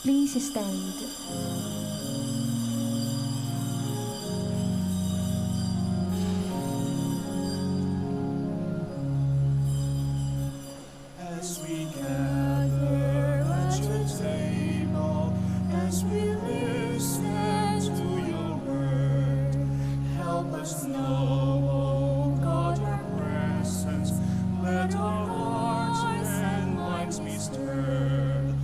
Please stand. As we gather at your table, as we listen to your word, help us know, O God, your presence. Let our hearts and minds be stirred.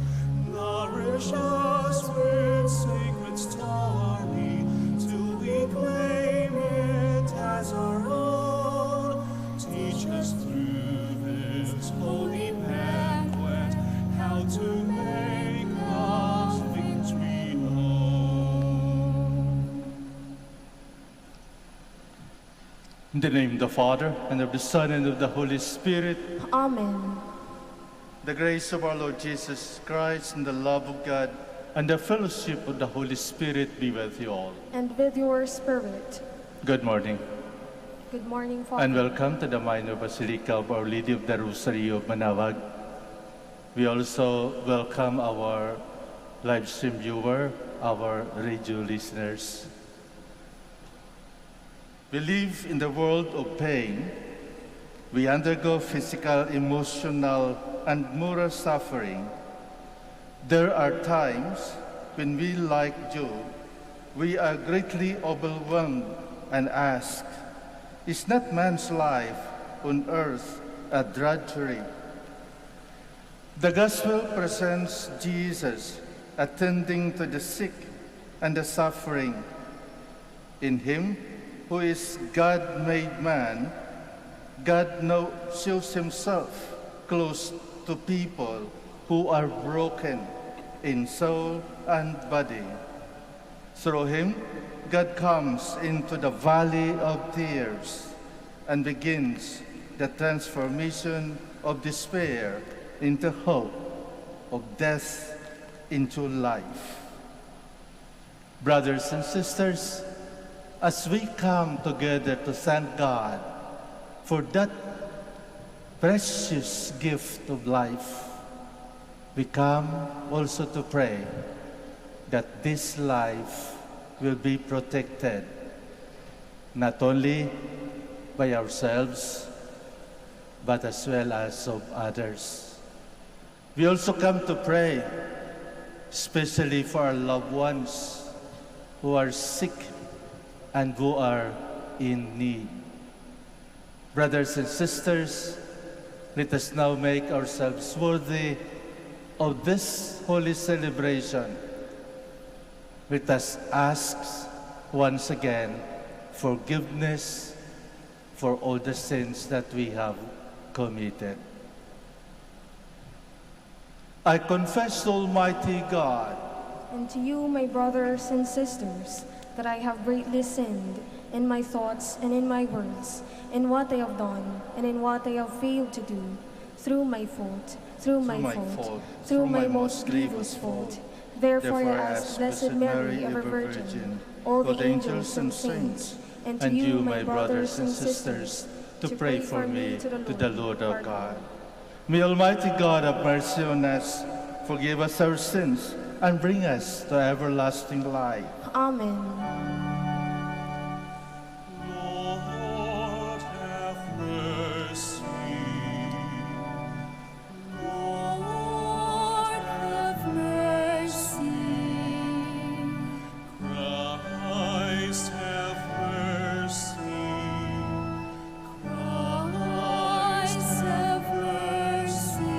Nourish us with sacred story, till we claim it as our own. Teach us through this holy banquet how to make God's victory known. In the name of the Father, and of the Son, and of the Holy Spirit. Amen. The grace of our Lord Jesus Christ, and the love of God, and the fellowship of the Holy Spirit be with you all. And with your spirit. Good morning, Good morning, Father. and welcome to the Minor Basilica of Our Lady of the Rosary of Manaoag. We also welcome our live stream viewer, our radio listeners. We live in the world of pain. We undergo physical, emotional, and moral suffering. There are times when we, like Job, we are greatly overwhelmed and ask, is not man's life on earth a drudgery? The gospel presents Jesus attending to the sick and the suffering. In him, who is God made man, God now shows himself close to people who are broken in soul and body. Through him, God comes into the valley of tears and begins the transformation of despair into hope, of death into life. Brothers and sisters, as we come together to thank God for that precious gift of life, we come also to pray that this life will be protected not only by ourselves, but as well as of others. We also come to pray, especially for our loved ones who are sick and who are in need. Brothers and sisters, let us now make ourselves worthy of this holy celebration. Let us ask once again forgiveness for all the sins that we have committed. I confess to Almighty God And to you, my brothers and sisters, that I have greatly sinned in my thoughts and in my words, in what I have done and in what I have failed to do, through my fault, through my most grievous fault. Therefore I ask Blessed Mary, ever Virgin, all the angels and saints, and to you, my brothers and sisters, to pray for me to the Lord our God. May Almighty God have mercy on us, forgive us our sins, and bring us to everlasting life. Amen. Lord, have mercy. Lord, have mercy. Christ, have mercy. Christ, have mercy.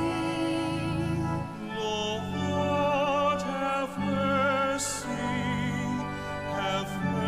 Lord, have mercy. Have mercy.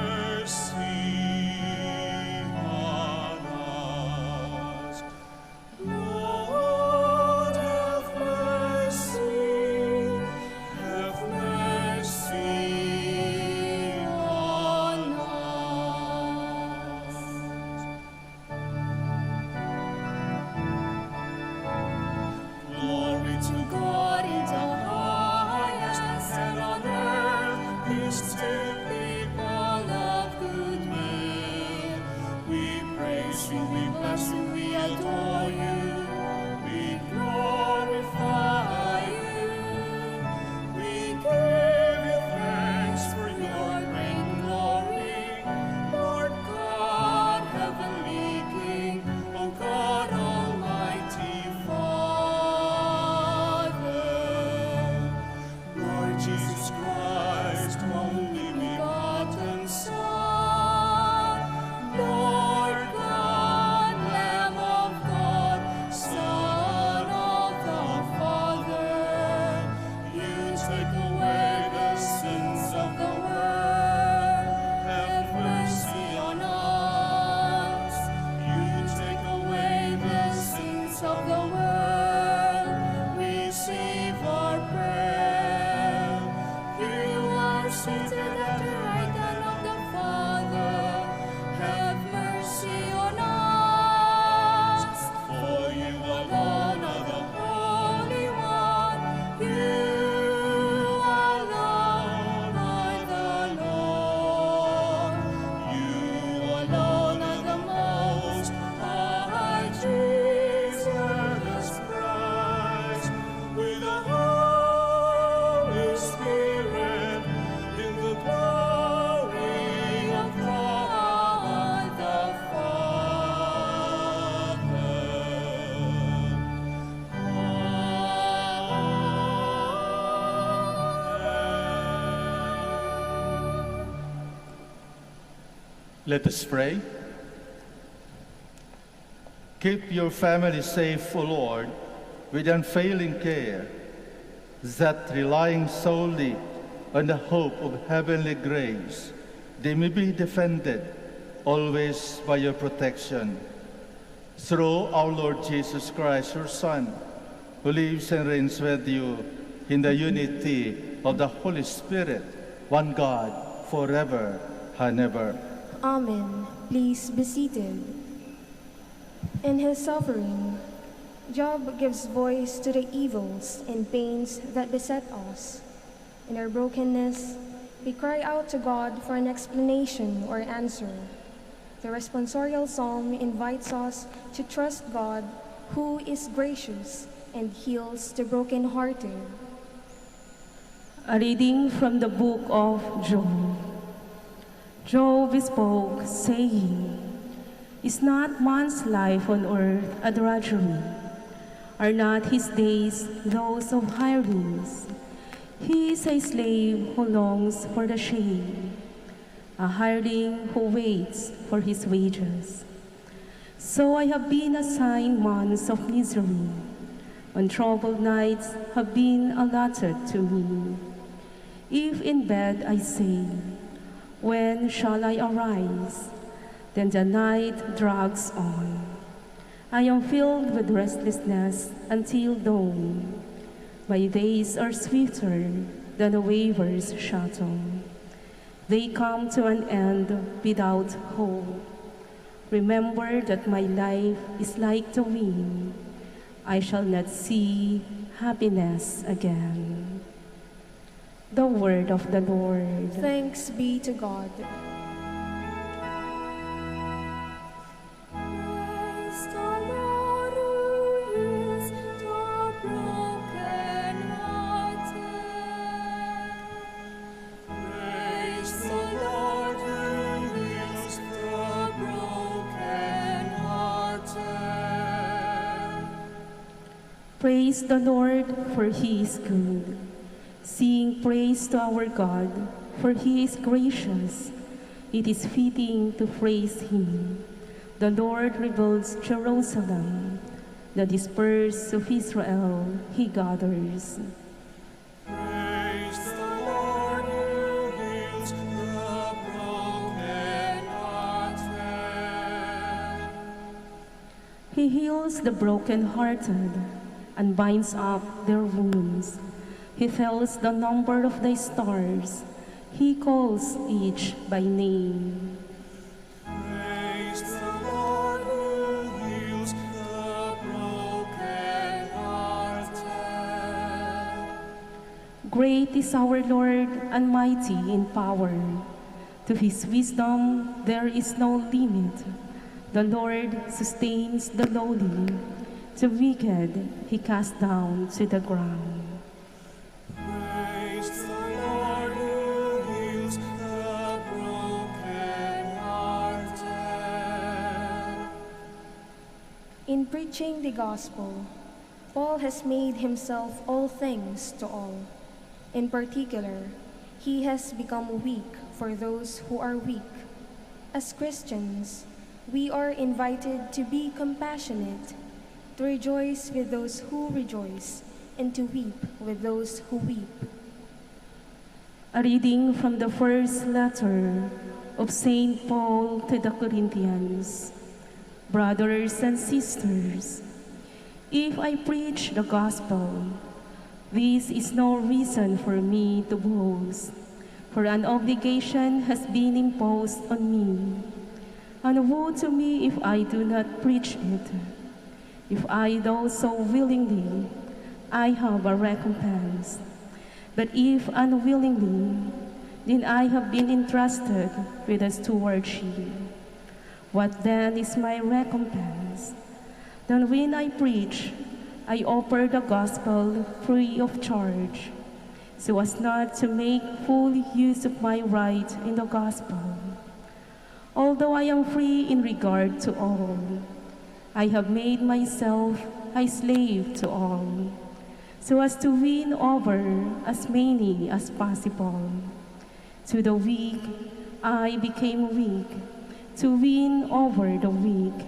Let us pray. Keep your family safe, O Lord, with unfailing care, that relying solely on the hope of heavenly grace, they may be defended always by your protection. Through our Lord Jesus Christ, your Son, who lives and reigns with you in the unity of the Holy Spirit, one God, forever and ever. Amen. Please be seated. In his suffering, Job gives voice to the evils and pains that beset us. In our brokenness, we cry out to God for an explanation or answer. The responsorial psalm invites us to trust God, who is gracious and heals the brokenhearted. A reading from the book of Job. Job spoke, saying, "Is not man's life on earth a drudgery? Are not his days those of hirelings? He is a slave who longs for the shade, a hireling who waits for his wages. So I have been assigned months of misery, when troubled nights have been allotted to me. If in bed I say, when shall I arise? Then the night drags on. I am filled with restlessness until dawn. My days are swifter than a waver's shuttle. They come to an end without hope. Remember that my life is like the wind. I shall not see happiness again." The word of the Lord. Thanks be to God. Praise the Lord who heals the brokenhearted. Praise the Lord who heals the brokenhearted. Praise the Lord, for he is good. Sing praise to our God, for he is gracious. It is fitting to praise him. The Lord rebuilds Jerusalem. The dispersed of Israel he gathers. Praise the Lord who heals the brokenhearted. He heals the brokenhearted and binds up their wounds. He tells the number of the stars. He calls each by name. Praise the Lord who heals the brokenhearted. Great is our Lord and mighty in power. To his wisdom there is no limit. The Lord sustains the lowly. The wicked he casts down to the ground. Praise the Lord who heals the brokenhearted. In preaching the gospel, Paul has made himself all things to all. In particular, he has become weak for those who are weak. As Christians, we are invited to be compassionate, to rejoice with those who rejoice, and to weep with those who weep. A reading from the first letter of St. Paul to the Corinthians. Brothers and sisters, if I preach the gospel, this is no reason for me to boast, for an obligation has been imposed on me. And woe to me if I do not preach it. If I do so willingly, I have a recompense. But if unwillingly, then I have been entrusted with a stewardship. What then is my recompense? Then when I preach, I offer the gospel free of charge, so as not to make full use of my right in the gospel. Although I am free in regard to all, I have made myself a slave to all, so as to win over as many as possible. To the weak, I became weak, to win over the weak.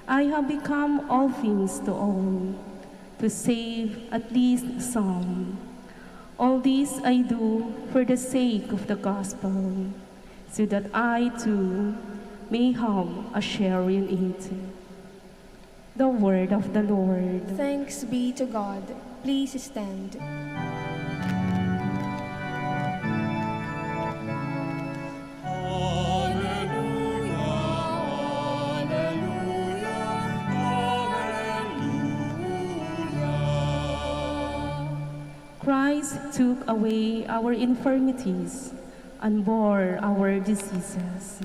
I have become all things to all, to save at least some. All this I do for the sake of the gospel, so that I too may have a share in it. The word of the Lord. Thanks be to God. Please stand. Christ took away our infirmities and bore our diseases.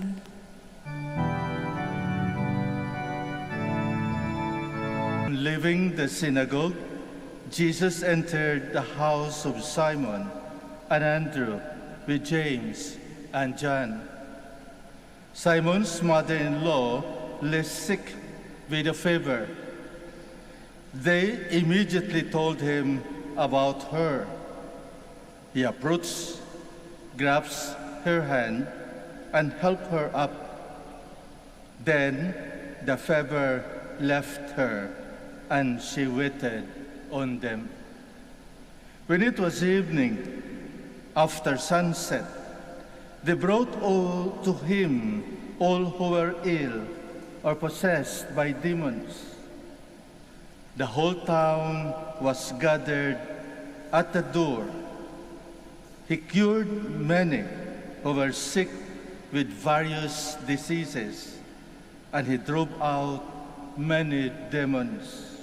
Leaving the synagogue, Jesus entered the house of Simon and Andrew with James and John. Simon's mother-in-law lay sick with a fever. They immediately told him about her. He approached, grabs her hand, and helped her up. Then the fever left her, and she waited on them. When it was evening, after sunset, they brought all to him all who were ill or possessed by demons. The whole town was gathered at the door. He cured many who were sick with various diseases, and he drove out many demons,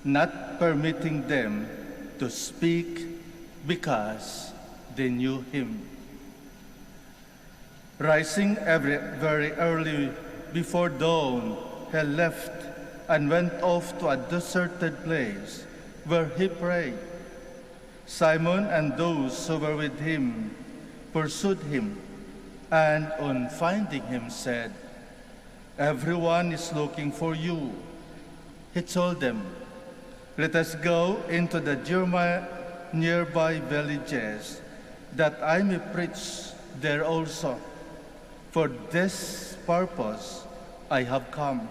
not permitting them to speak because they knew him. Rising very early before dawn, he left and went off to a deserted place where he prayed. Simon and those who were with him pursued him, and on finding him said, "Everyone is looking for you." He told them, "Let us go into the nearby villages, that I may preach there also. For this purpose I have come."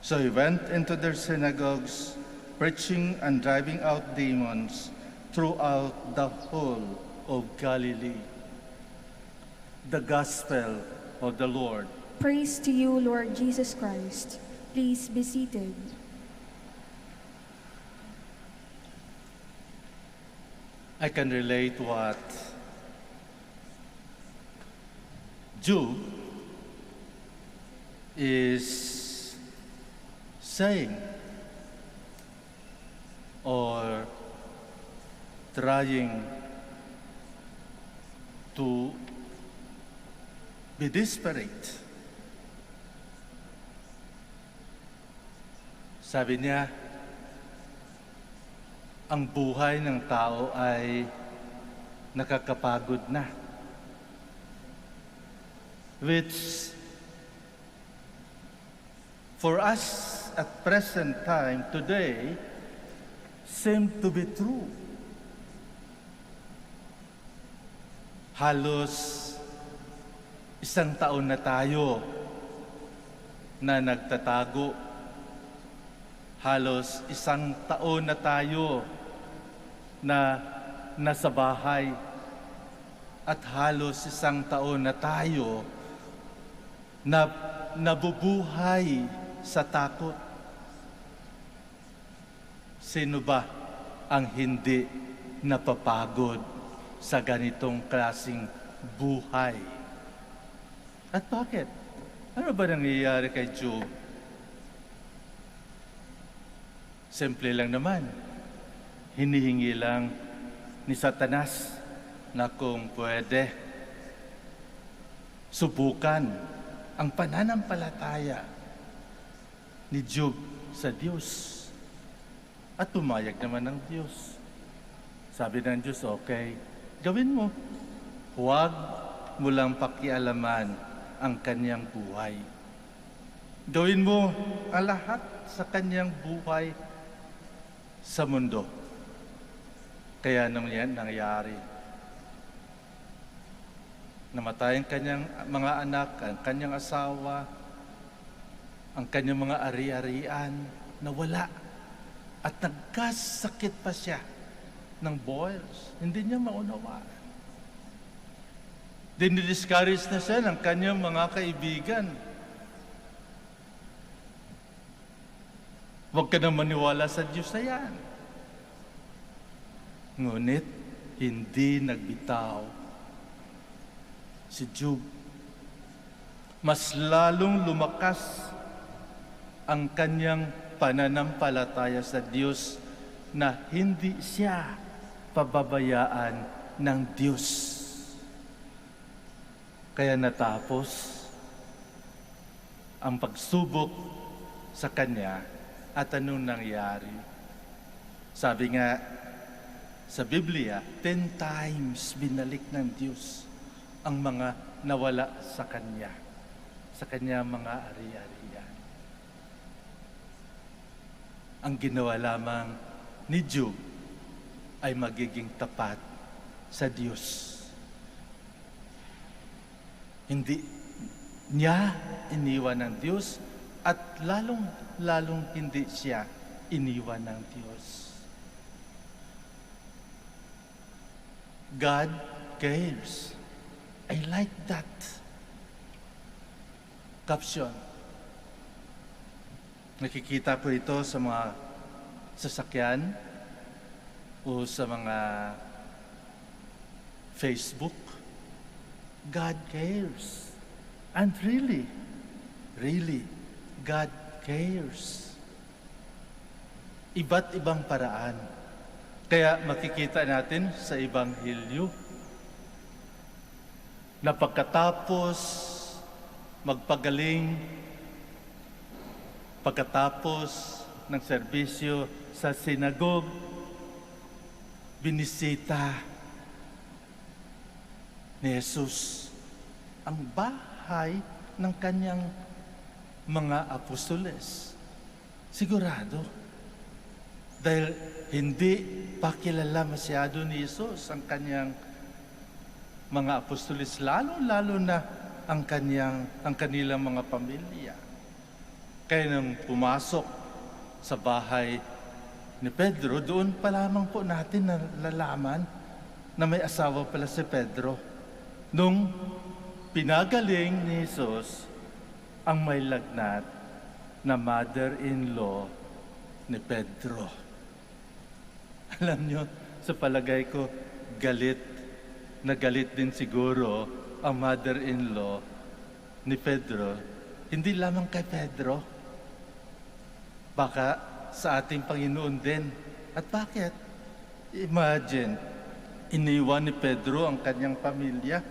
So he went into their synagogues, preaching and driving out demons throughout the whole of Galilee. The Gospel of the Lord. Praise to you, Lord Jesus Christ. Please be seated. I can relate what Job is saying or trying to be desperate. Sabi niya, ang buhay ng tao ay nakakapagod na. Which, for us at present time, today, seem to be true. Halos isang taon na tayo na nagtatago. Halos isang taon na tayo na nasa bahay. At halos isang taon na tayo na nabubuhay sa takot. Sino ba ang hindi napapagod sa ganitong klaseng buhay? At bakit? Ano ba nangyayari kay Job? Simple lang naman. Hinihingi lang ni Satanas na kung pwede subukan ang pananampalataya ni Job sa Diyos. At pumayag naman ng Diyos. Sabi ng Diyos, okay, gawin mo. Huwag mo lang pakialaman ang kanyang buhay. Gawin mo ang lahat sa kanyang buhay sa mundo. Kaya naman yan nangyari. Namatay ang kanyang mga anak, ang kanyang asawa, ang kanyang mga ari-arian, nawala. At nagkasakit pa siya ng boils. Hindi niya maunawaan. Dinidiscourage na siya ng kanyang mga kaibigan. Huwag ka na maniwala sa Diyos na yan. Ngunit, hindi nagbitaw si Job. Mas lalong lumakas ang kanyang pananampalataya sa Diyos na hindi siya pababayaan ng Diyos. Kaya natapos ang pagsubok sa kanya at anong nangyari? Sabi nga sa Biblia, 10 times binalik ng Diyos ang mga nawala sa kanya mga ari-arian. Ang ginawa lamang ni Job ay magiging tapat sa Diyos. Hindi niya iniwan ng Diyos at lalong hindi siya iniwan ng Diyos. God cares. I like that caption. Nakikita ko ito sa mga sasakyan o sa mga Facebook. God cares. And really, God cares. Iba't ibang paraan. Kaya makikita natin sa Ebanghelyo na pagkatapos magpagaling, pagkatapos ng serbisyo sa sinagog, binisita ni Jesus ang bahay ng kanyang mga apostoles. Sigurado. Dahil hindi pa kilala masyado ni Jesus ang kanyang mga apostoles, lalo na ang kanilang mga pamilya. Kaya nang pumasok sa bahay ni Pedro, doon pa lamang po natin nalalaman na may asawa pala si Pedro. Nung pinagaling ni Jesus ang may lagnat na mother-in-law ni Pedro. Alam nyo, sa palagay ko, galit din siguro ang mother-in-law ni Pedro. Hindi lamang kay Pedro, baka sa ating Panginoon din. At bakit? Imagine, iniwan ni Pedro ang kanyang pamilya,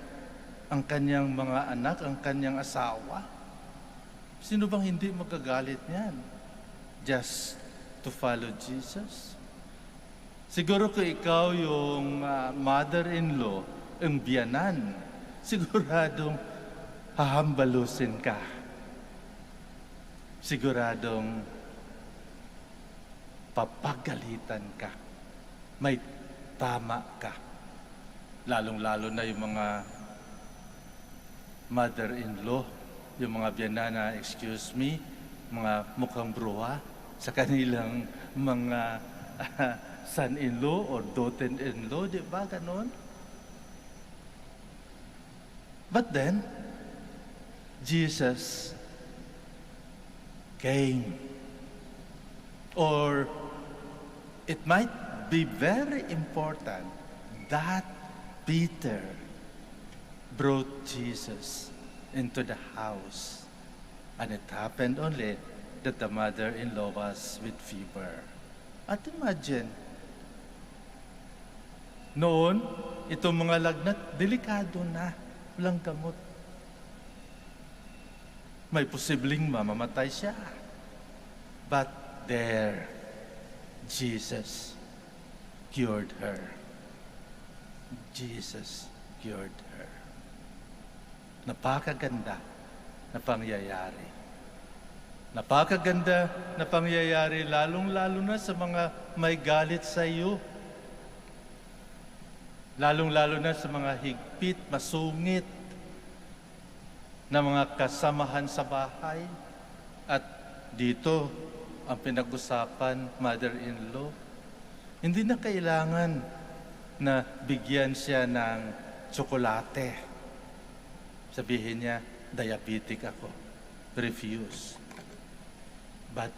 ang kanyang mga anak, ang kanyang asawa. Sino bang hindi magagalit niyan? Just to follow Jesus? Siguro kung ikaw yung mother-in-law, ang biyanan, siguradong hahambalusin ka. Siguradong papagalitan ka. May tama ka. Lalong-lalo na yung mga mother-in-law, yung mga biyanan na, excuse me, mga mukhang bruha sa kanilang mga son-in-law or daughter-in-law, di ba ganon? But then, Jesus came. Or it might be very important that Peter brought Jesus into the house. And it happened only that the mother-in-law was with fever. At imagine, noon, itong mga lagnat, delikado na, walang gamot. May posibleng mamamatay siya. But there, Jesus cured her. Jesus cured her. Napakaganda na pangyayari. Napakaganda na pangyayari, lalong-lalo na sa mga may galit sa iyo. Lalong-lalo na sa mga higpit, masungit, ng mga kasamahan sa bahay. At dito, ang pinag-usapan, mother-in-law, hindi na kailangan na bigyan siya ng tsokolate. Sabihin niya, diabetic ako. Refuse. But,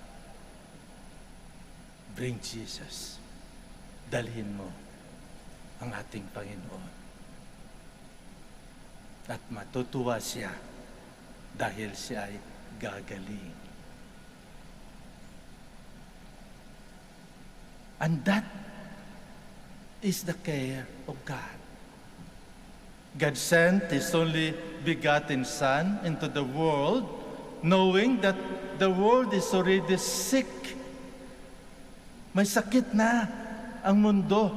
bring Jesus. Dalhin mo ang ating Panginoon. At matutuwa siya dahil siya ay gagaling. And that is the care of God. God sent His only begotten Son into the world, knowing that the world is already sick. May sakit na ang mundo.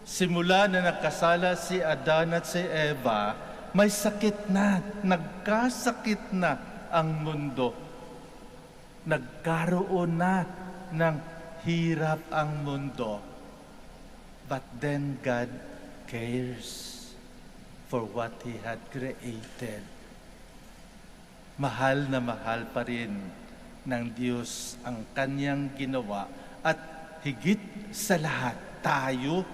Simula na nagkasala si Adan at si Eva, may sakit na, nagkasakit na ang mundo. Nagkaroon na ng hirap ang mundo. But then God cares for what He had created. Mahal na mahal pa rin ng Diyos ang Kanyang ginawa at higit sa lahat, tayo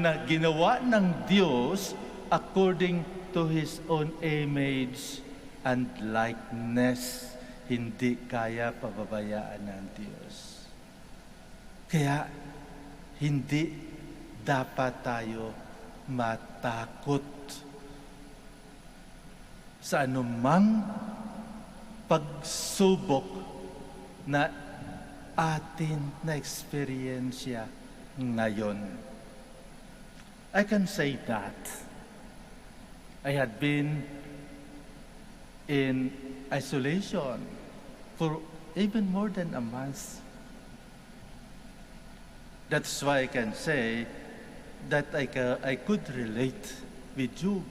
na ginawa ng Diyos according to His own image and likeness. Hindi kaya pababayaan ng Diyos. Kaya, hindi dapat tayo matakot sa anumang pagsubok na atin na eksperyensya ngayon. I can say that I had been in isolation for even more than a month. That's why I can say that I could relate with you.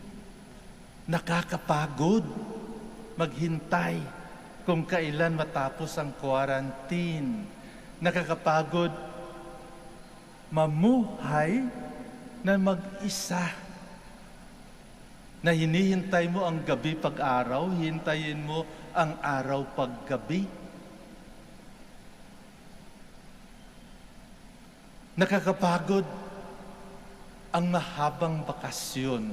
Nakakapagod maghintay kung kailan matapos ang quarantine. Nakakapagod mamuhay na mag-isa. Na hinihintay mo ang gabi pag-araw, hintayin mo ang araw pag-gabi. Nakakapagod ang mahabang bakasyon.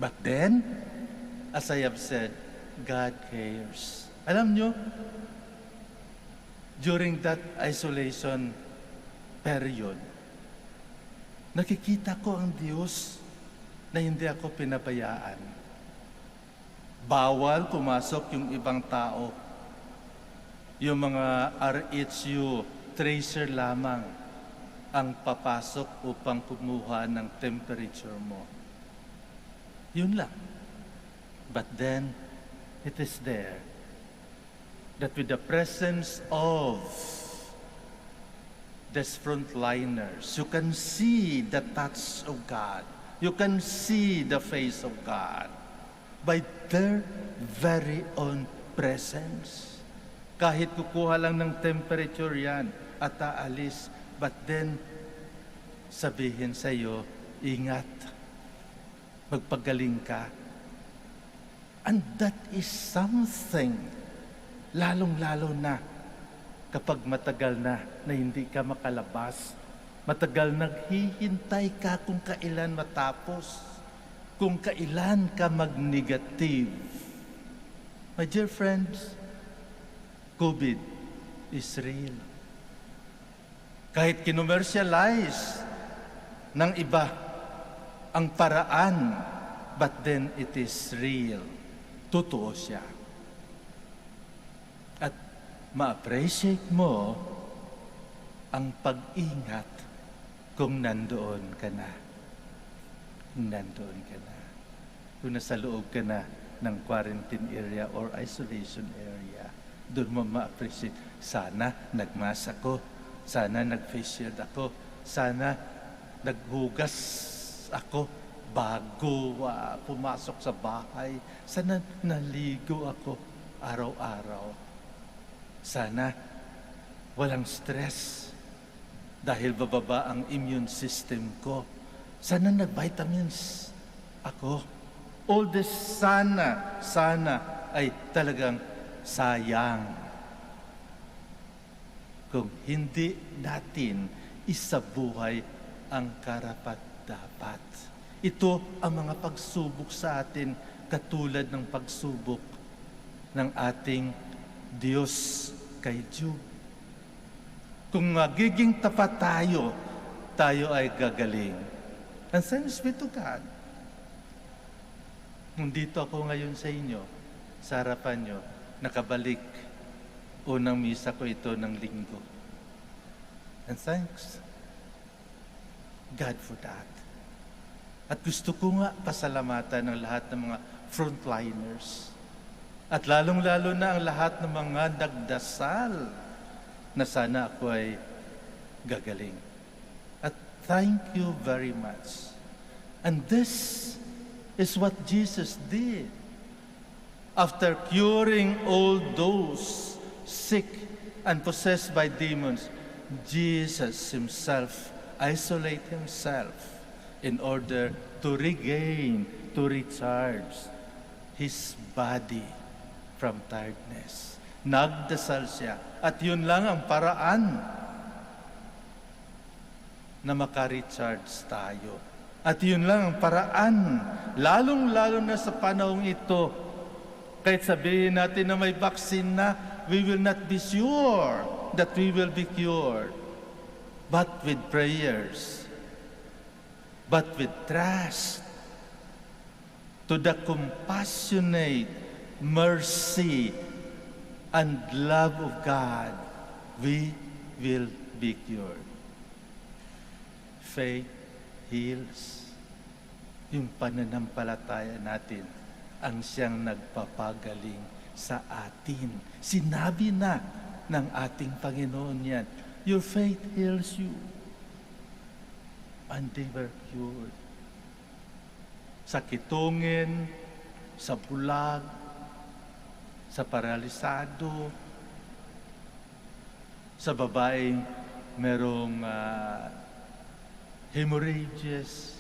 But then, as I have said, God cares. Alam nyo, during that isolation period, nakikita ko ang Diyos na hindi ako pinabayaan. Bawal pumasok yung ibang tao. Yung mga RHU, tracer lamang ang papasok upang kumuha ng temperature mo. Yun lang. But then, it is there that with the presence of these frontliners, you can see the touch of God. You can see the face of God by their very own presence. Kahit kukuha lang ng temperature yan at aalis, but then sabihin sa iyo, ingat, magpagaling ka. And that is something, lalong-lalo na kapag matagal na hindi ka makalabas. Matagal naghihintay ka kung kailan matapos, kung kailan ka mag-negative. My dear friends, COVID is real. Kahit kinomercialize ng iba ang paraan, but then it is real. Totoo siya. At ma-appreciate mo ang pag-ingat kung nandoon ka na. Kung nandoon ka na. Kung nasa loob ka na ng quarantine area or isolation area, doon mo ma-appreciate. Sana nagmask ako. Sana nag-face shield ako. Sana naghugas ako bago pumasok sa bahay. Sana naligo ako araw-araw. Sana walang stress dahil bababa ang immune system ko. Sana nag-vitamins ako. All this sana ay talagang sayang kung hindi natin isabuhay ang karapat-dapat. Ito ang mga pagsubok sa atin katulad ng pagsubok ng ating Diyos kay Job. Kung magiging tapat tayo, tayo ay gagaling. And thanks be to God. Nandito ako ngayon sa inyo, sa harapan nyo, nakabalik. Unang misa ko ito ng linggo. And thanks God for that. At gusto ko nga pasalamatan ng lahat ng mga frontliners. At lalong-lalo na ang lahat ng mga nagdasal na sana ako ay gagaling. At thank you very much. And this is what Jesus did. After curing all those sick and possessed by demons, Jesus himself isolated himself in order to regain, to recharge his body from tiredness. Nagdasal siya. At yun lang ang paraan na maka-recharge tayo. At yun lang ang paraan, lalong-lalo na sa panahong ito, kahit sabihin natin na may vaccine na, we will not be sure that we will be cured. But with prayers, but with trust to the compassionate mercy and love of God, we will be cured. Faith heals. Yung pananampalataya natin ang siyang nagpapagaling sa atin. Sinabi na ng ating Panginoon yan, your faith heals you. And they were cured. Sa kitungin, sa bulag, sa paralisado, sa babaeng merong hemorrhages.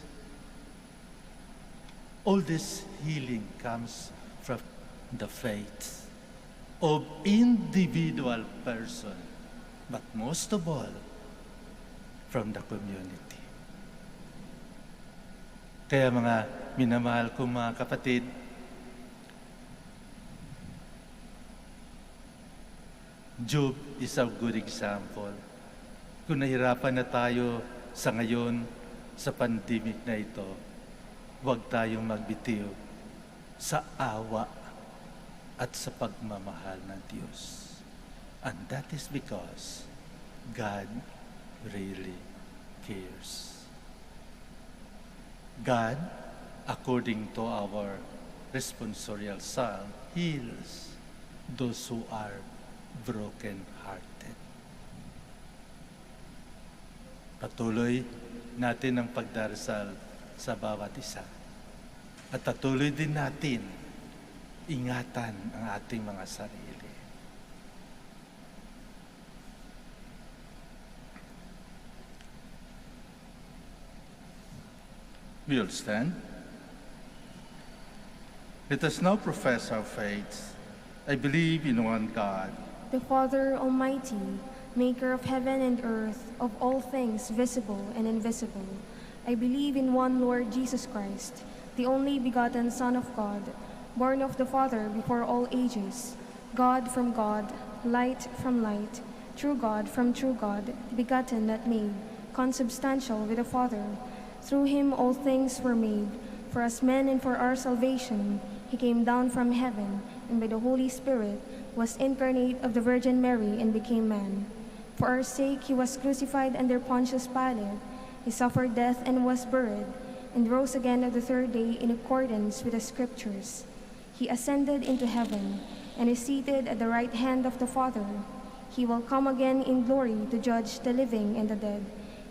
All this healing comes from the faith of individual person, but most of all, from the community. Kaya mga minamahal kong mga kapatid, Job is a good example. Kung nahirapan na tayo sa ngayon, sa pandemic na ito, huwag tayong magbitiw sa awa at sa pagmamahal ng Diyos. And that is because God really cares. God, according to our responsorial psalm, heals those who are broken-hearted. Patuloy natin ang pagdarasal sa bawat isa. At patuloy din natin ingatan ang ating mga sarili. We'll stand. Let us now profess our faith. I believe in one God, The Father Almighty, maker of heaven and earth, of all things visible and invisible. I believe in one Lord Jesus Christ, the only begotten Son of God, born of the Father before all ages, God from God, light from light, true God from true God, begotten, not made, consubstantial with the Father. Through him all things were made. For us men and for our salvation, he came down from heaven, and by the Holy Spirit was incarnate of the Virgin Mary and became man. For our sake he was crucified under Pontius Pilate. He suffered death and was buried, and rose again on the third day in accordance with the Scriptures. He ascended into heaven, and is seated at the right hand of the Father. He will come again in glory to judge the living and the dead,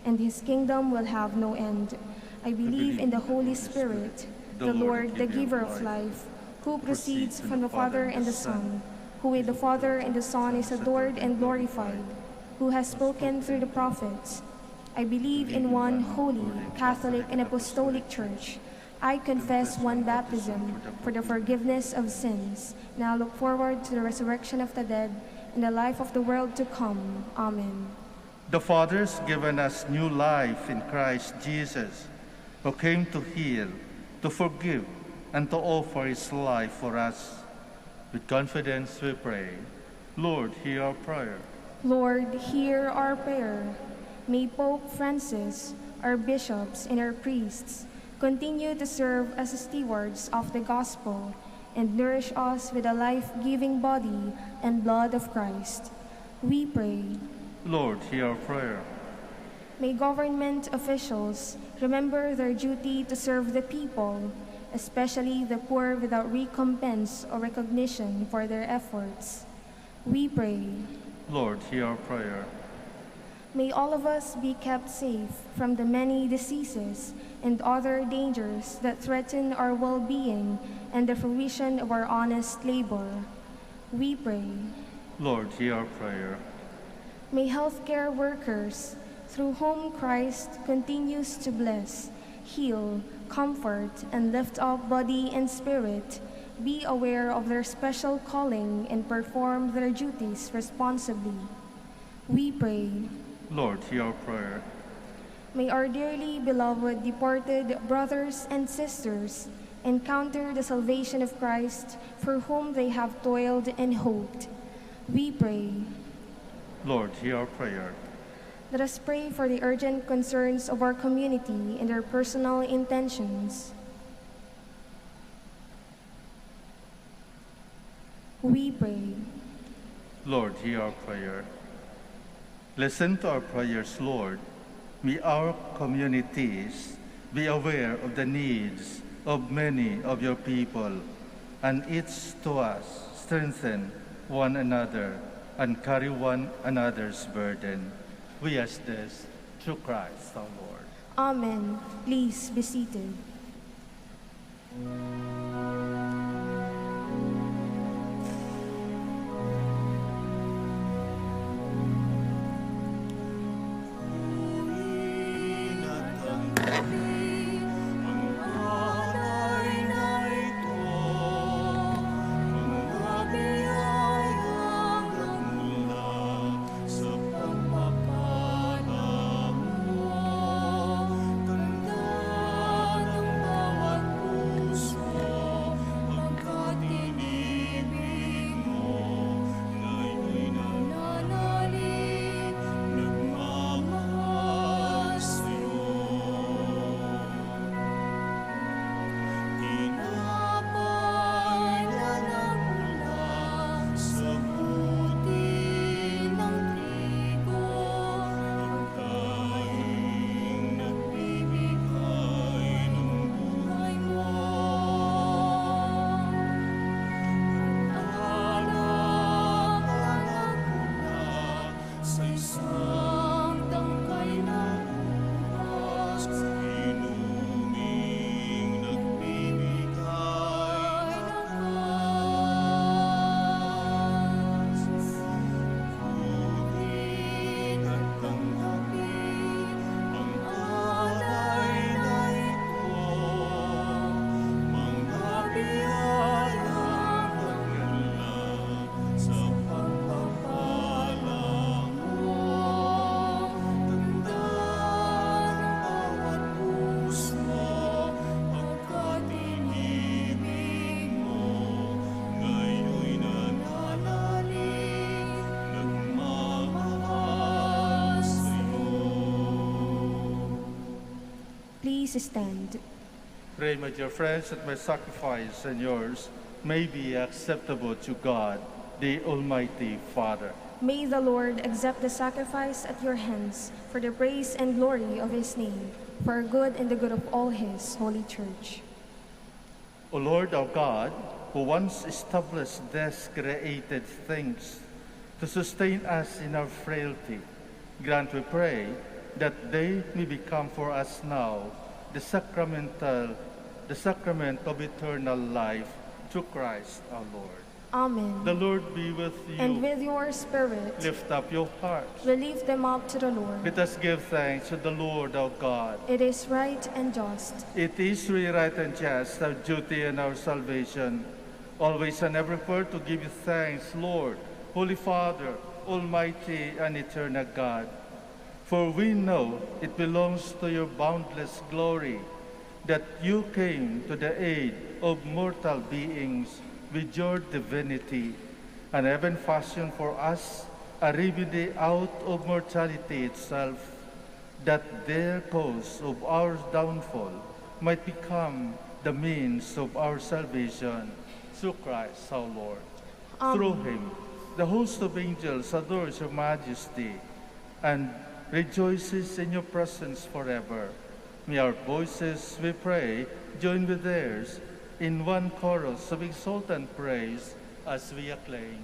and his kingdom will have no end. I believe in the Holy Spirit, the Lord, the giver of life, who proceeds from the Father and the Son, who with the Father and the Son is adored and glorified, who has spoken through the prophets. I believe in one holy, Catholic, and Apostolic Church. I confess one baptism for the forgiveness of sins. Now look forward to the resurrection of the dead and the life of the world to come. Amen. The Father's given us new life in Christ Jesus, who came to heal, to forgive, and to offer his life for us. With confidence we pray, Lord, hear our prayer. Lord, hear our prayer. May Pope Francis, our bishops, and our priests continue to serve as stewards of the gospel and nourish us with the life-giving body and blood of Christ. We pray. Lord, hear our prayer. May government officials remember their duty to serve the people, especially the poor, without recompense or recognition for their efforts. We pray. Lord, hear our prayer. May all of us be kept safe from the many diseases and other dangers that threaten our well-being and the fruition of our honest labor. We pray. Lord, hear our prayer. May healthcare workers, through whom Christ continues to bless, heal, comfort, and lift up body and spirit, be aware of their special calling and perform their duties responsibly. We pray. Lord, hear our prayer. May our dearly beloved departed brothers and sisters encounter the salvation of Christ for whom they have toiled and hoped. We pray. Lord, hear our prayer. Let us pray for the urgent concerns of our community and their personal intentions. We pray. Lord, hear our prayer. Listen to our prayers, Lord. May our communities be aware of the needs of many of your people, and each to us strengthen one another and carry one another's burden. We ask this through Christ our Lord. Amen. Please be seated. Please stand. Pray, my dear friends, that my sacrifice and yours may be acceptable to God, the Almighty Father. May the Lord accept the sacrifice at your hands for the praise and glory of his name, for our good and the good of all his holy church. O Lord our God, who once established these created things to sustain us in our frailty, grant, we pray, that they may become for us now the sacrament of eternal life through Christ our Lord. Amen. The Lord be with you. And with your spirit, Lift up your hearts. we lift them up to the Lord. Let us give thanks to the Lord our God. It is right and just. It is really right and just, our duty and our salvation, always and everywhere to give you thanks, Lord, Holy Father, Almighty and eternal God. For we know it belongs to your boundless glory that you came to the aid of mortal beings with your divinity, and heaven fashioned for us a remedy out of mortality itself, that their cause of our downfall might become the means of our salvation, through Christ our Lord. Amen. Through him, the host of angels adores your majesty and rejoices in your presence forever. May our voices, we pray, join with theirs in one chorus of exultant praise as we acclaim.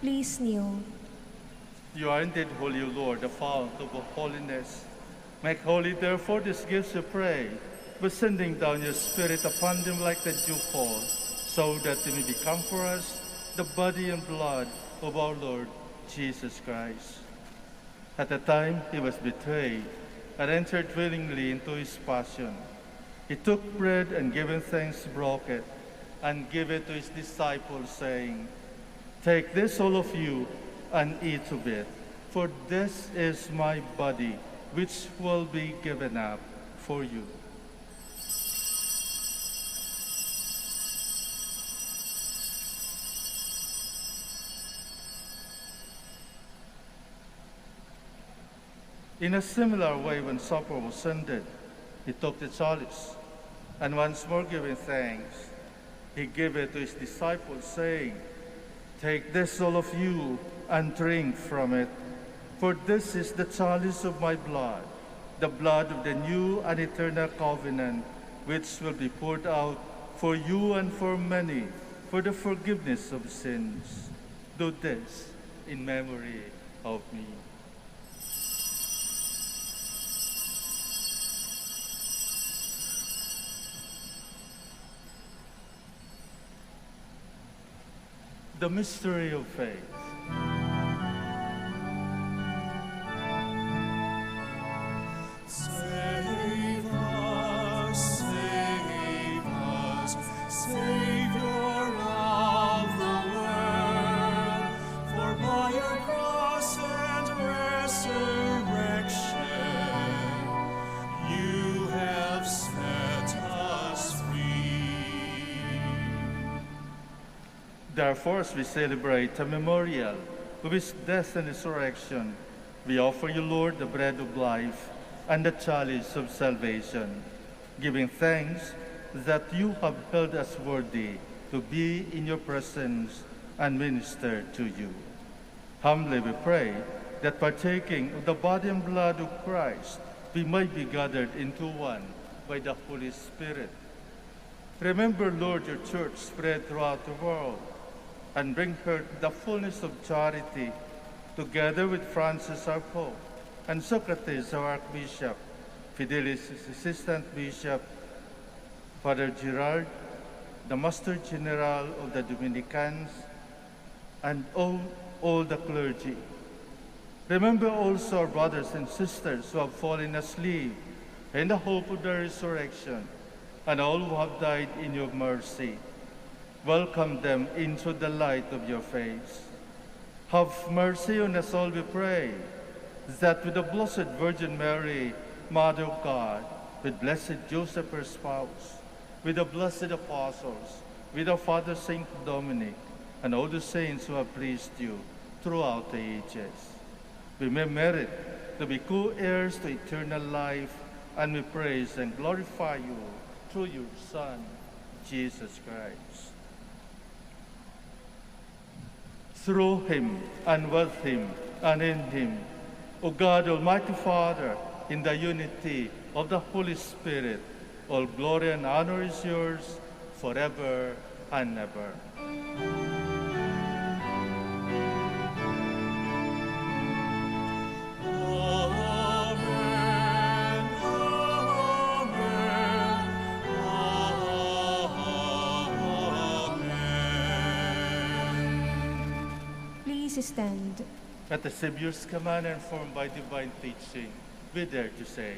Please kneel. You are indeed holy, O Lord, the fount of all holiness. Make holy, therefore, these gifts, we pray, by sending down your Spirit upon them like the dewfall, so that they may become for us the body and blood of our Lord Jesus Christ. At the time he was betrayed and entered willingly into his passion, he took bread and giving thanks, broke it, and gave it to his disciples, saying, "Take this, all of you, and eat of it, for this is my body, which will be given up for you." In a similar way, when supper was ended, he took the chalice, and once more giving thanks, he gave it to his disciples, saying, "Take this, all of you, and drink from it, for this is the chalice of my blood, the blood of the new and eternal covenant, which will be poured out for you and for many for the forgiveness of sins. Do this in memory of me." The mystery of faith. Save us, Savior of the world, for by your cross and resurrection, you have set us free. Therefore, as we celebrate a memorial of his death and resurrection, we offer you, Lord, the bread of life and the chalice of salvation, giving thanks that you have held us worthy to be in your presence and minister to you. Humbly we pray that partaking of the body and blood of Christ, we might be gathered into one by the Holy Spirit. Remember, Lord, your church spread throughout the world, and bring her the fullness of charity, together with Francis our Pope, and Socrates our Archbishop, Fidelis his Assistant Bishop, Father Gerard, the Master General of the Dominicans, and all the clergy. Remember also our brothers and sisters who have fallen asleep in the hope of the resurrection, and all who have died in your mercy. Welcome them into the light of your face. Have mercy on us all, we pray, that with the Blessed Virgin Mary, Mother of God, with blessed Joseph, her spouse, with the blessed apostles, with our Father Saint Dominic, and all the saints who have pleased you throughout the ages, we may merit to be co-heirs to eternal life, and we praise and glorify you through your Son, Jesus Christ. Through him, and with him, and in him, O God, Almighty Father, in the unity of the Holy Spirit, all glory and honor is yours forever and ever. Please stand. At the Savior's command and formed by divine teaching, we dare to say,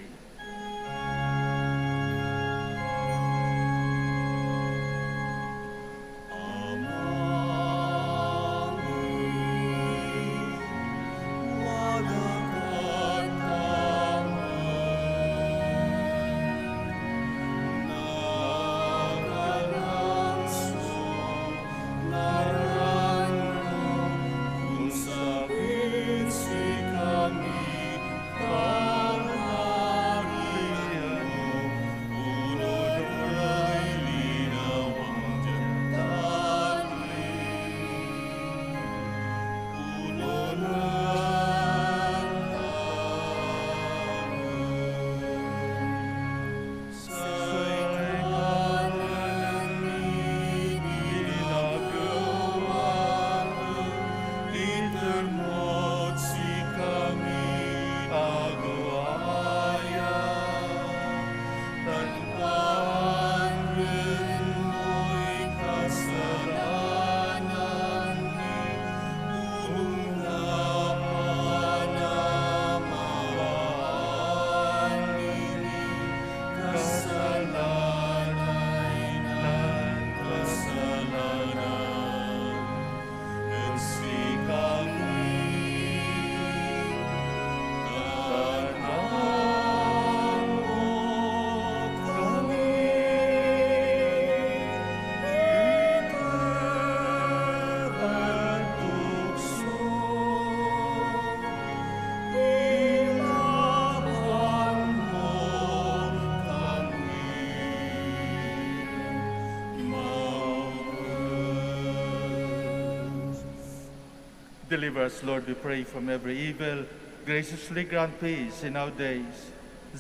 deliver us, Lord, we pray, from every evil. Graciously grant peace in our days,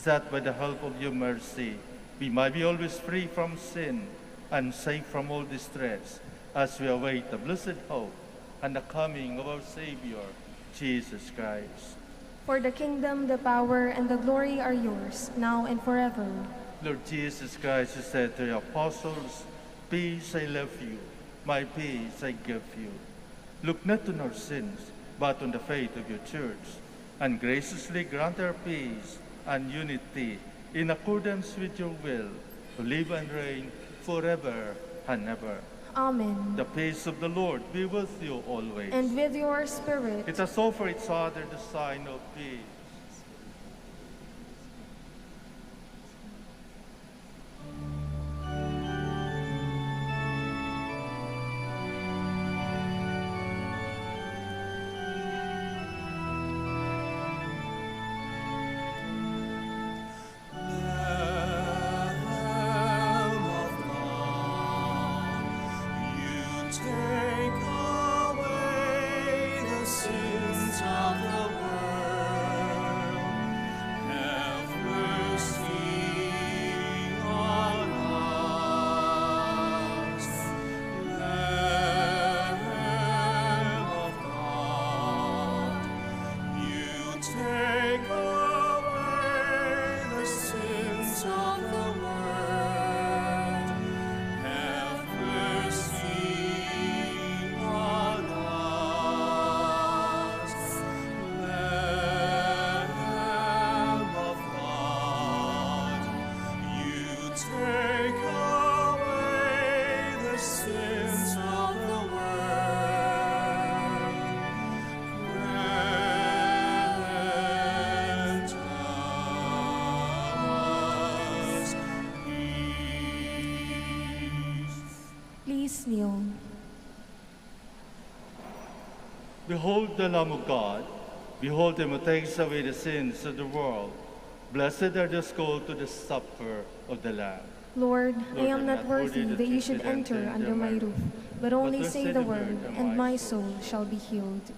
that by the help of your mercy, we might be always free from sin and safe from all distress, as we await the blessed hope and the coming of our Savior, Jesus Christ. For the kingdom, the power, and the glory are yours, now and forever. Lord Jesus Christ, you said to your apostles, peace I leave you, my peace I give you. Look not on our sins, but on the faith of your church, and graciously grant our peace and unity in accordance with your will, to live and reign forever and ever. Amen. The peace of the Lord be with you always. And with your spirit. Let us offer each other the sign of peace. Please kneel. Behold the Lamb of God. Behold him who takes away the sins of the world. Blessed are those called to the supper of the Lamb. Lord, I Lord, am not worthy that you should enter under my roof, but only say the word, and my soul shall be healed.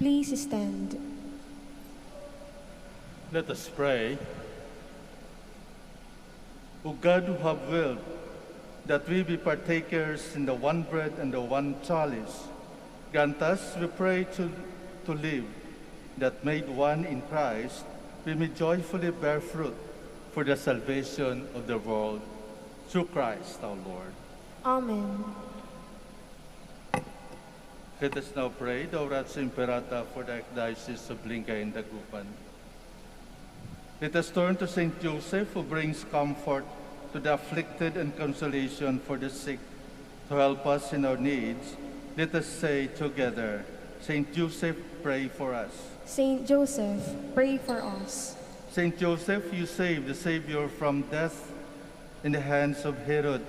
Please stand. Let us pray. O God, who have willed that we be partakers in the one bread and the one chalice, grant us, we pray, to live, that made one in Christ, we may joyfully bear fruit for the salvation of the world. Through Christ our Lord. Amen. Let us now pray the Oratio Imperata for the Archdiocese of Lingay and Dagupan. Let us turn to Saint Joseph, who brings comfort to the afflicted and consolation for the sick. To help us in our needs, let us say together, Saint Joseph, pray for us. Saint Joseph, pray for us. Saint Joseph, you saved the Savior from death in the hands of Herod.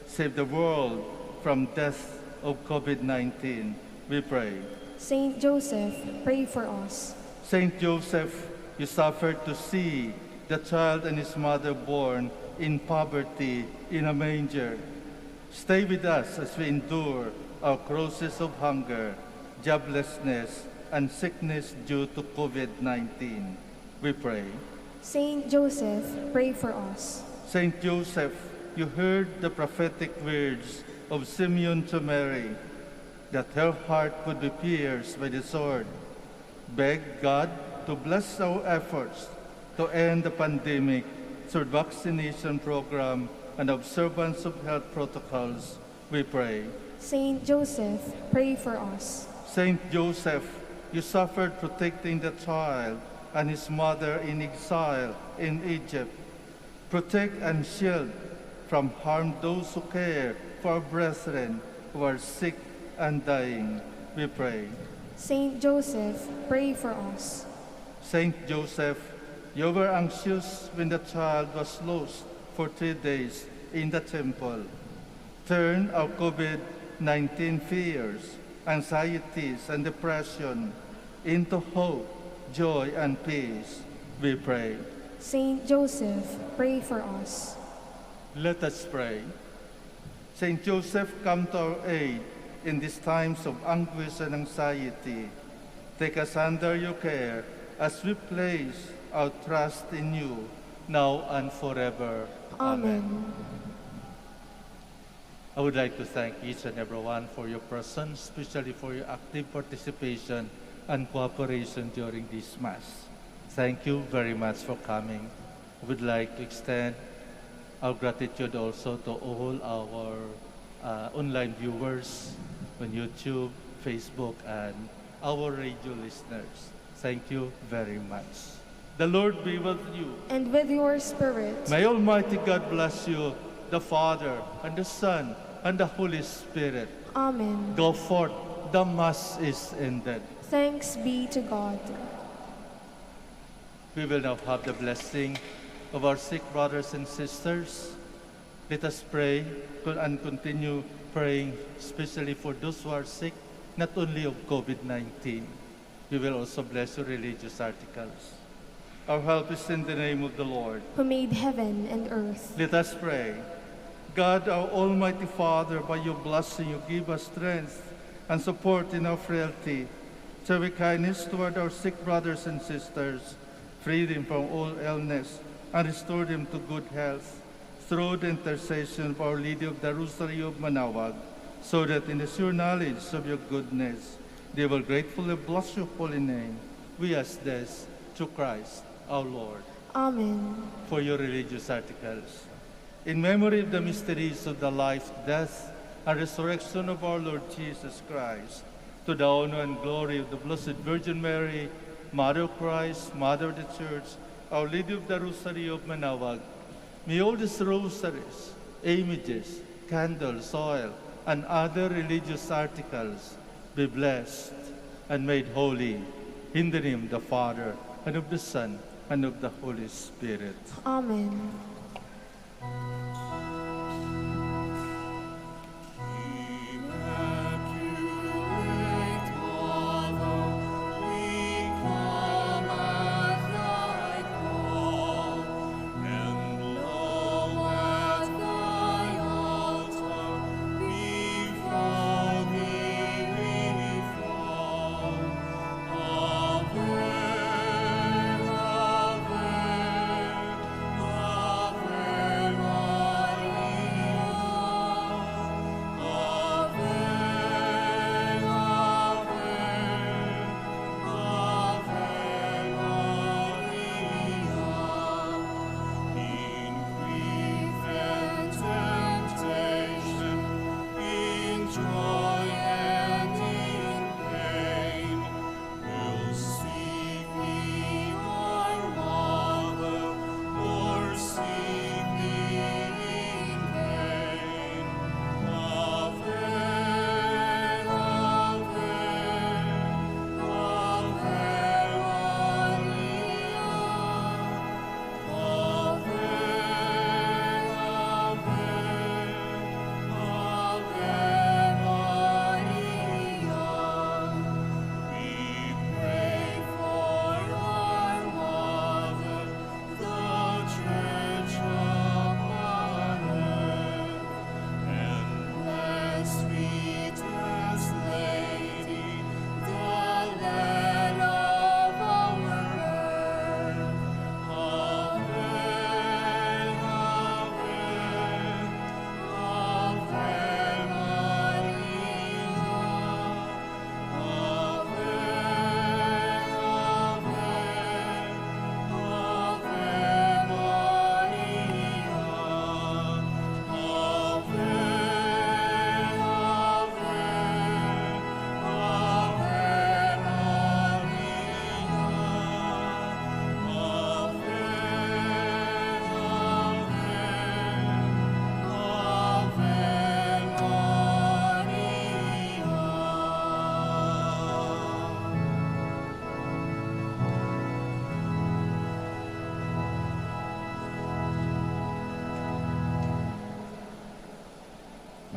Save the world from death of COVID-19, we pray. Saint Joseph, pray for us. Saint Joseph, you suffered to see the child and his mother born in poverty in a manger. Stay with us as we endure our crosses of hunger, joblessness, and sickness due to COVID-19. We pray. Saint Joseph, pray for us. Saint Joseph, you heard the prophetic words of Simeon to Mary, that her heart would be pierced by the sword. Beg God to bless our efforts to end the pandemic through vaccination program and observance of health protocols, we pray. Saint Joseph, pray for us. Saint Joseph, you suffered protecting the child and his mother in exile in Egypt. Protect and shield from harm those who care for our brethren who are sick and dying, we pray. Saint Joseph, pray for us. Saint Joseph, you were anxious when the child was lost for 3 days in the temple. Turn our COVID-19 fears, anxieties, and depression into hope, joy, and peace, we pray. Saint Joseph, pray for us. Let us pray. Saint Joseph, come to our aid in these times of anguish and anxiety. Take us under your care as we place our trust in you, now and forever. Amen. I would like to thank each and everyone for your presence, especially for your active participation and cooperation during this Mass. Thank you very much for coming. I would like to extend our gratitude also to all our online viewers on YouTube, Facebook, and our radio listeners. Thank you very much. The Lord be with you. And with your spirit. May Almighty God bless you, the Father, and the Son, and the Holy Spirit. Amen. Go forth. The Mass is ended. Thanks be to God. We will now have the blessing of our sick brothers and sisters. Let us pray and continue praying, especially for those who are sick, not only of COVID-19. We will also bless your religious articles. Our help is in the name of the Lord, who made heaven and earth. Let us pray. God, our Almighty Father, by your blessing you give us strength and support in our frailty. Show your kindness toward our sick brothers and sisters, free them from all illness, and restore them to good health through the intercession of Our Lady of the Rosary of Manaoag, so that in the sure knowledge of your goodness, they will gratefully bless your holy name. We ask this through Christ our Lord. Amen. For your religious articles. In memory of the mysteries of the life, death, and resurrection of our Lord Jesus Christ, to the honor and glory of the Blessed Virgin Mary, Mother of Christ, Mother of the Church, Our Lady of the Rosary of Manaoag, may all these rosaries, images, candles, oil, and other religious articles be blessed and made holy in the name of the Father, and of the Son, and of the Holy Spirit. Amen.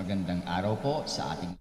magandang araw po sa ating